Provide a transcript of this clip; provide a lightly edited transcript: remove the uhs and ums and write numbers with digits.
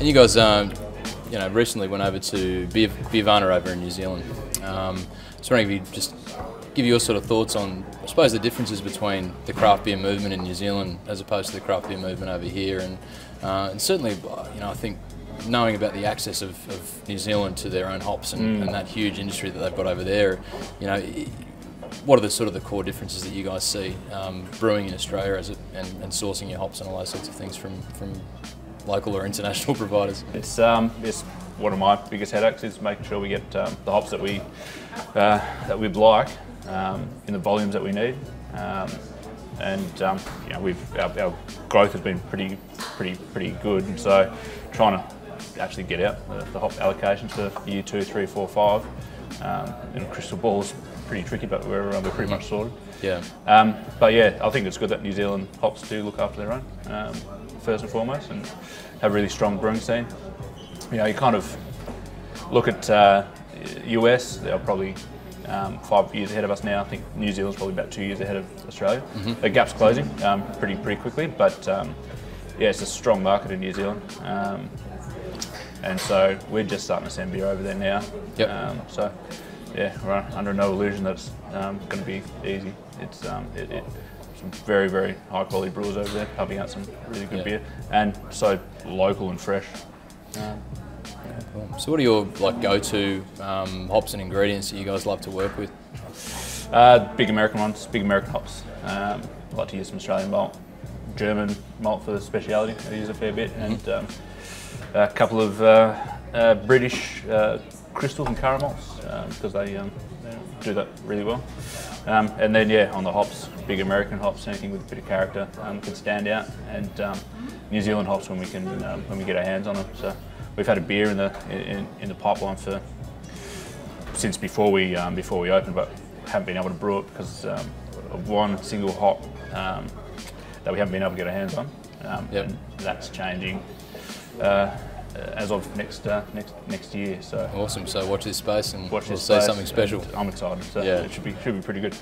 you guys, you know, recently went over to Beervana over in New Zealand. Just wondering if you just give your sort of thoughts on, I suppose, the differences between the craft beer movement in New Zealand as opposed to the craft beer movement over here, and certainly, you know, I think knowing about the access of New Zealand to their own hops and that huge industry that they've got over there, you know, what are the sort of the core differences that you guys see brewing in Australia and sourcing your hops and all those sorts of things from local or international providers? It's one of my biggest headaches is making sure we get the hops that we'd like in the volumes that we need, and you know, our growth has been pretty good, and so trying to actually get out the hop allocations for year 2, 3, 4, 5. You know, crystal ball's pretty tricky, but we're pretty much sorted. Yeah. But yeah, I think it's good that New Zealand hops do look after their own, first and foremost, and have a really strong brewing scene. You know, you kind of look at US, they're probably 5 years ahead of us now. I think New Zealand's probably about 2 years ahead of Australia. The gap's closing pretty quickly, but yeah, it's a strong market in New Zealand. And so we're just starting to send beer over there now. Yep. So yeah, we're under no illusion that it's going to be easy. It's some very, very high quality brewers over there pumping out some really good beer, and so local and fresh. Cool. So what are your go-to hops and ingredients that you guys love to work with? Big American ones, big American hops. I like to use some Australian malt, German malt for the speciality. I use a fair bit, and a couple of British crystals and caramels because they do that really well. And then yeah, on the hops, big American hops, anything with a bit of character can stand out, and New Zealand hops when we get our hands on them. So we've had a beer in the pipeline since before we opened, but haven't been able to brew it because of one single hop that we haven't been able to get our hands on. And that's changing as of next year. So awesome. So watch this space and we'll see something special. I'm excited. So yeah, it should be pretty good.